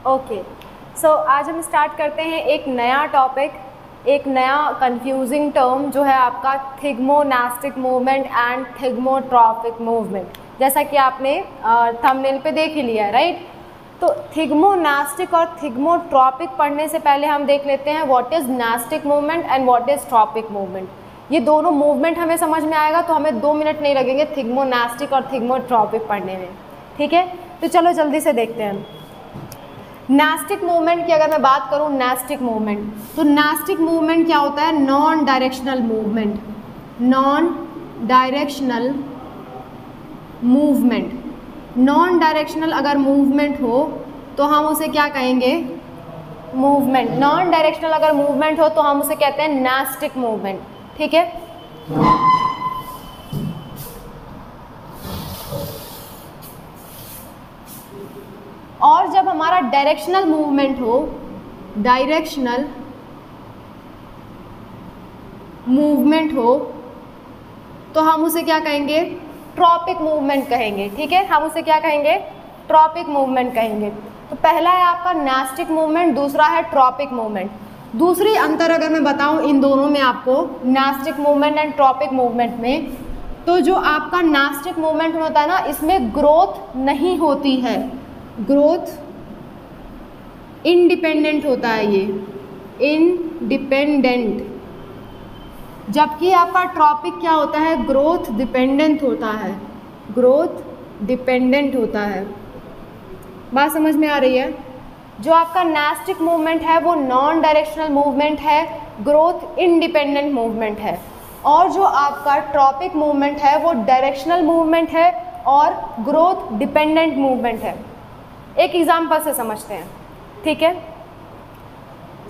Okay, सो आज हम start करते हैं एक नया टॉपिक, एक नया कंफ्यूजिंग टर्म जो है आपका थिग्मोनास्टिक मूवमेंट एंड थिग्मोट्रॉपिक मूवमेंट। जैसा कि आपने थंबनेल पे देख ही लिया है, राइट। तो थिग्मोनास्टिक और थिग्मोट्रॉपिक पढ़ने से पहले हम देख लेते हैं what is nastic movement and what is tropic movement. ये दोनों मूवमेंट हमें समझ में आएगा तो हमें 2 मिनट नहीं लगेंगे थिग्मोनास्टिक और थिग्मोट्रॉपिक पढ़ने में, ठीक है। तो चलो जल्दी से देखते हैं। नास्टिक मूवमेंट की अगर मैं बात करूं, नास्टिक मूवमेंट, तो नास्टिक मूवमेंट क्या होता है? Non directional movement. Non directional movement, non directional अगर मूवमेंट हो तो हम उसे क्या कहेंगे? मूवमेंट। नॉन डायरेक्शनल अगर मूवमेंट हो तो हम उसे कहते हैं नास्टिक मूवमेंट, ठीक है। और जब हमारा डायरेक्शनल मूवमेंट हो, डायरेक्शनल मूवमेंट हो तो हम उसे क्या कहेंगे? ट्रॉपिक मूवमेंट कहेंगे, ठीक है। हम उसे क्या कहेंगे? ट्रॉपिक मूवमेंट कहेंगे। तो पहला है आपका नास्टिक मूवमेंट, दूसरा है ट्रॉपिक मूवमेंट। दूसरी अंतर अगर मैं बताऊं इन दोनों में आपको, nastic movement and tropic movement में, तो जो आपका नास्टिक मूवमेंट होता है ना, इसमें ग्रोथ नहीं होती है, ग्रोथ इंडिपेंडेंट होता है, ये इंडिपेंडेंट। जबकि आपका ट्रॉपिक क्या होता है? ग्रोथ डिपेंडेंट होता है, ग्रोथ डिपेंडेंट होता है। बात समझ में आ रही है? जो आपका नास्टिक मूवमेंट है वो नॉन डायरेक्शनल मूवमेंट है, ग्रोथ इंडिपेंडेंट मूवमेंट है। और जो आपका ट्रॉपिक मूवमेंट है वो डायरेक्शनल मूवमेंट है और ग्रोथ डिपेंडेंट मूवमेंट है। एक एग्जाम्पल से समझते हैं, ठीक है।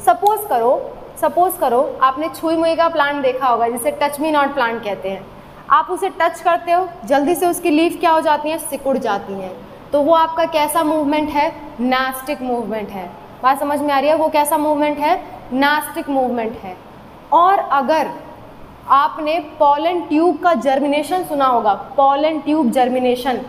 सपोज करो आपने छुई मुई का प्लांट देखा होगा, जिसे टच मी नॉट प्लांट कहते हैं। आप उसे टच करते हो, जल्दी से उसकी लीफ क्या हो जाती हैं? सिकुड़ जाती हैं। तो वो आपका कैसा मूवमेंट है? नास्टिक मूवमेंट है। बात समझ में आ रही है? वो कैसा मूवमेंट है? नास्टिक मूवमेंट है। और अगर आपने पॉलन ट्यूब का जर्मिनेशन सुना होगा, पॉलन ट्यूब जर्मिनेशन,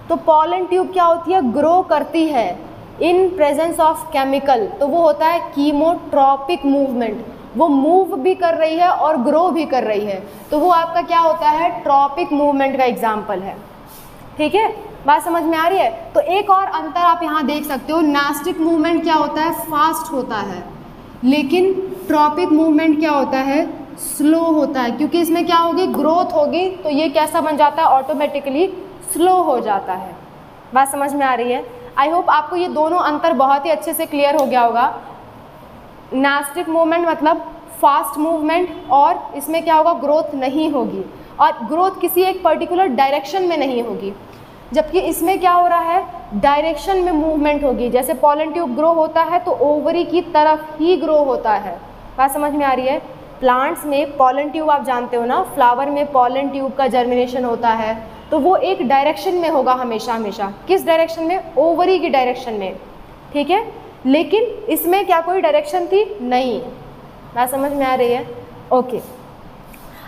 तो पॉलन ट्यूब क्या होती है? ग्रो करती है इन प्रेजेंस ऑफ केमिकल, तो वो होता है कीमोट्रॉपिक मूवमेंट। वो मूव भी कर रही है और ग्रो भी कर रही है, तो वो आपका क्या होता है? ट्रॉपिक मूवमेंट का एग्जाम्पल है, ठीक है। बात समझ में आ रही है? तो एक और अंतर आप यहाँ देख सकते हो, नास्टिक मूवमेंट क्या होता है? फास्ट होता है, लेकिन ट्रॉपिक मूवमेंट क्या होता है? स्लो होता है। क्योंकि इसमें क्या होगी? ग्रोथ होगी, तो ये कैसा बन जाता है? ऑटोमेटिकली स्लो हो जाता है। बात समझ में आ रही है? आई होप आपको ये दोनों अंतर बहुत ही अच्छे से क्लियर हो गया होगा। नास्टिक मूवमेंट मतलब फास्ट मूवमेंट, और इसमें क्या होगा? ग्रोथ नहीं होगी, और ग्रोथ किसी एक पर्टिकुलर डायरेक्शन में नहीं होगी। जबकि इसमें क्या हो रहा है? डायरेक्शन में मूवमेंट होगी। जैसे पॉलन ट्यूब ग्रो होता है तो ओवरी की तरफ ही ग्रो होता है। बात समझ में आ रही है? प्लांट्स में पॉलन ट्यूब आप जानते हो ना, फ्लावर में पॉलन ट्यूब का जर्मिनेशन होता है, तो वो एक डायरेक्शन में होगा हमेशा हमेशा। किस डायरेक्शन में? ओवरी की डायरेक्शन में, ठीक है। लेकिन इसमें क्या कोई डायरेक्शन थी? नहीं। बात समझ में आ रही है? ओके।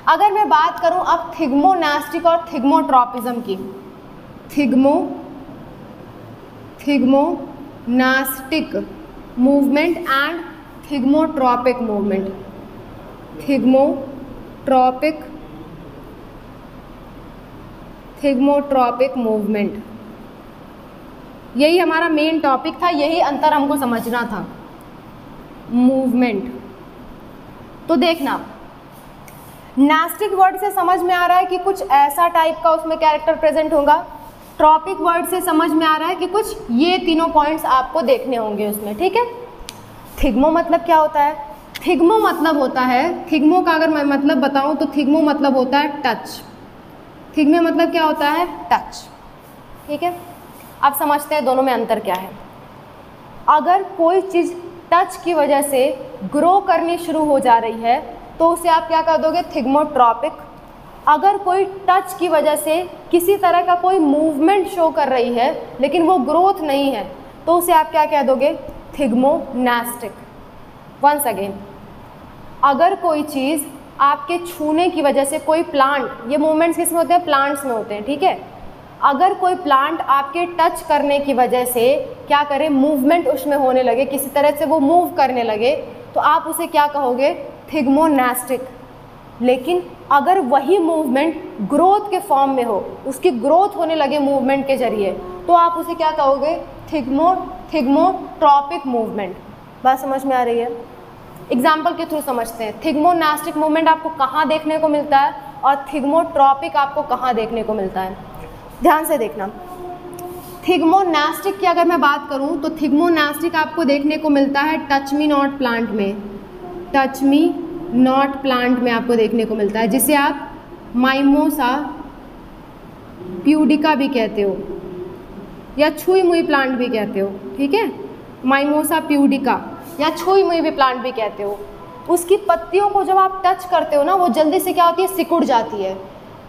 अगर मैं बात करूं अब थिग्मोनास्टिक और थिग्मोट्रॉपिज्म की, थिग्मोनास्टिक मूवमेंट एंड थिग्मोट्रॉपिक मूवमेंट, थिग्मोट्रॉपिक मूवमेंट, यही हमारा मेन टॉपिक था, यही अंतर हमको समझना था, मूवमेंट। तो देखना, नास्टिक वर्ड से समझ में आ रहा है कि कुछ ऐसा टाइप का उसमें कैरेक्टर प्रेजेंट होगा। ट्रॉपिक वर्ड से समझ में आ रहा है कि कुछ ये तीनों पॉइंट्स आपको देखने होंगे उसमें, ठीक है। थिग्मो मतलब क्या होता है? थिग्मो मतलब होता है, थिग्मो का अगर मैं मतलब बताऊं तो थिग्मो मतलब होता है टच। थिग्मो मतलब क्या होता है? टच, ठीक है। अब समझते हैं दोनों में अंतर क्या है। अगर कोई चीज़ टच की वजह से ग्रो करनी शुरू हो जा रही है तो उसे आप क्या कर दोगे? थिग्मोट्रॉपिक। अगर कोई टच की वजह से किसी तरह का कोई मूवमेंट शो कर रही है लेकिन वो ग्रोथ नहीं है तो उसे आप क्या कह दोगे? थिग्मोनास्टिक। वंस अगेन, अगर कोई चीज़ आपके छूने की वजह से, कोई प्लांट, ये मूवमेंट्स किस में होते हैं? प्लांट्स में होते हैं, ठीक है। अगर कोई प्लांट आपके टच करने की वजह से क्या करे, मूवमेंट उसमें होने लगे, किसी तरह से वो मूव करने लगे, तो आप उसे क्या कहोगे, थिग्मोनास्टिक। लेकिन अगर वही मूवमेंट ग्रोथ के फॉर्म में हो, उसकी ग्रोथ होने लगे मूवमेंट के जरिए, तो आप उसे क्या कहोगे, थिग्मोट्रॉपिक मूवमेंट। बात समझ में आ रही है? एग्जाम्पल के थ्रू समझते हैं। थिग्मोनास्टिक मूवमेंट आपको कहाँ देखने को मिलता है और थिग्मोट्रॉपिक आपको कहाँ देखने को मिलता है, ध्यान से देखना। थिग्मोनास्टिक की अगर मैं बात करूँ तो थिग्मोनास्टिक आपको देखने को मिलता है टच मी नॉट प्लांट में, टच मी नॉट प्लांट में आपको देखने को मिलता है, जिसे आप माइमोसा प्यूडिका भी कहते हो या छुई मुई प्लांट भी कहते हो, ठीक है, माइमोसा प्यूडिका या छुई मुई भी प्लांट भी कहते हो। उसकी पत्तियों को जब आप टच करते हो ना, वो जल्दी से क्या होती है, सिकुड़ जाती है।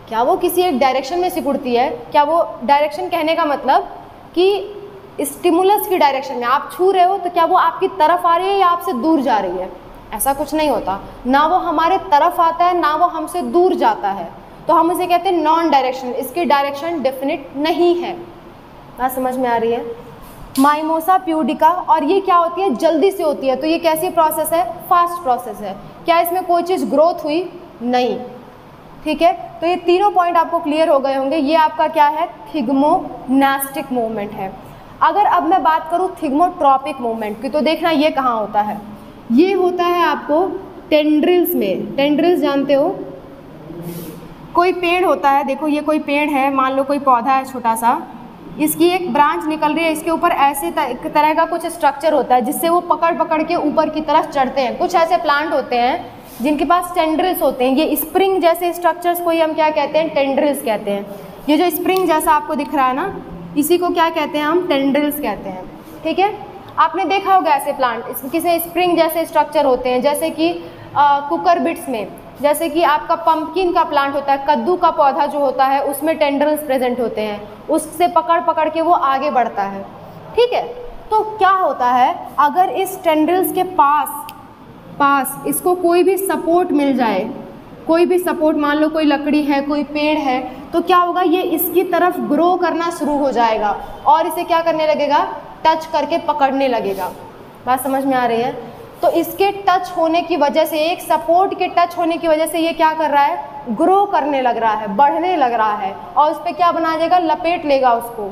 क्या वो किसी एक डायरेक्शन में सिकुड़ती है? क्या वो डायरेक्शन कहने का मतलब कि स्टिमुलस की डायरेक्शन में आप छू रहे हो तो क्या वो आपकी तरफ आ रही है या आपसे दूर जा रही है? ऐसा कुछ नहीं होता, ना वो हमारे तरफ आता है ना वो हमसे दूर जाता है, तो हम इसे कहते हैं नॉन डायरेक्शन, इसकी डायरेक्शन डेफिनेट नहीं है। बात समझ में आ रही है? माइमोसा प्यूडिका, और ये क्या होती है, जल्दी से होती है। तो ये कैसी प्रोसेस है, फास्ट प्रोसेस है। क्या इसमें कोई चीज़ ग्रोथ हुई? नहीं, ठीक है। तो ये तीनों पॉइंट आपको क्लियर हो गए होंगे। ये आपका क्या है, थिग्मोनास्टिक मूवमेंट है। अगर अब मैं बात करूँ थिग्मोट्रॉपिक मूवमेंट की, तो देखना ये कहाँ होता है, ये होता है आपको टेंड्रिल्स में। टेंड्रिल्स जानते हो, कोई पेड़ होता है, देखो ये कोई पेड़ है, मान लो कोई पौधा है छोटा सा, इसकी एक ब्रांच निकल रही है, इसके ऊपर ऐसे तरह का कुछ स्ट्रक्चर होता है जिससे वो पकड़ पकड़ के ऊपर की तरफ चढ़ते हैं। कुछ ऐसे प्लांट होते हैं जिनके पास टेंड्रिल्स होते हैं, ये स्प्रिंग जैसे स्ट्रक्चर्स को ही हम क्या कहते हैं, टेंड्रिल्स कहते हैं। ये जो स्प्रिंग जैसा आपको दिख रहा है ना, इसी को क्या कहते हैं हम, टेंड्रिल्स कहते हैं, ठीक है। आपने देखा होगा ऐसे प्लांट, किसी स्प्रिंग जैसे स्ट्रक्चर होते हैं, जैसे कि कुकरबिट्स में, जैसे कि आपका पंपकिन का प्लांट होता है, कद्दू का पौधा जो होता है उसमें टेंड्रिल्स प्रेजेंट होते हैं, उससे पकड़ पकड़ के वो आगे बढ़ता है, ठीक है। तो क्या होता है, अगर इस टेंड्रिल्स के पास इसको कोई भी सपोर्ट मिल जाए, कोई भी सपोर्ट, मान लो कोई लकड़ी है, कोई पेड़ है, तो क्या होगा, ये इसकी तरफ ग्रो करना शुरू हो जाएगा और इसे क्या करने लगेगा, टच करके पकड़ने लगेगा। बात समझ में आ रही है? तो इसके टच होने की वजह से, एक सपोर्ट के टच होने की वजह से ये क्या कर रहा है, ग्रो करने लग रहा है, बढ़ने लग रहा है, और उस पर क्या बना देगा, लपेट लेगा उसको।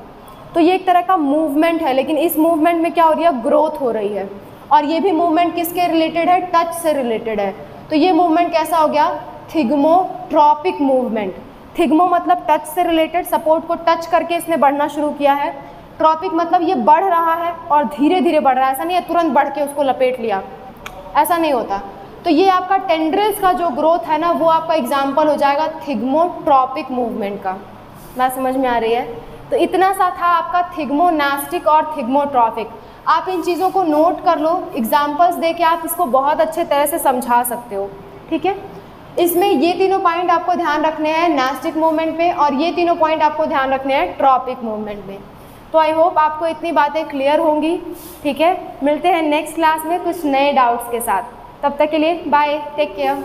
तो ये एक तरह का मूवमेंट है, लेकिन इस मूवमेंट में क्या हो रही है, ग्रोथ हो रही है। और ये भी मूवमेंट किसके रिलेटेड है, टच से रिलेटेड है। तो ये मूवमेंट कैसा हो गया, थिग्मोट्रॉपिक मूवमेंट। थिग्मो मतलब टच से रिलेटेड, सपोर्ट को टच करके इसने बढ़ना शुरू किया है। ट्रॉपिक मतलब ये बढ़ रहा है और धीरे धीरे बढ़ रहा है, ऐसा नहीं है तुरंत बढ़ के उसको लपेट लिया, ऐसा नहीं होता। तो ये आपका टेंड्रिल्स का जो ग्रोथ है ना, वो आपका एग्जाम्पल हो जाएगा थिग्मोट्रॉपिक मूवमेंट का। बात समझ में आ रही है? तो इतना सा था आपका थिग्मोनास्टिक और थिग्मोट्रॉपिक। आप इन चीज़ों को नोट कर लो, एग्जाम्पल्स दे के आप इसको बहुत अच्छे तरह से समझा सकते हो, ठीक है। इसमें ये तीनों पॉइंट आपको ध्यान रखने हैं नास्टिक मूवमेंट पे, और ये तीनों पॉइंट आपको ध्यान रखने हैं ट्रॉपिक मूवमेंट में। तो आई होप आपको इतनी बातें क्लियर होंगी, ठीक है। मिलते हैं नेक्स्ट क्लास में कुछ नए डाउट्स के साथ, तब तक के लिए बाय, टेक केयर।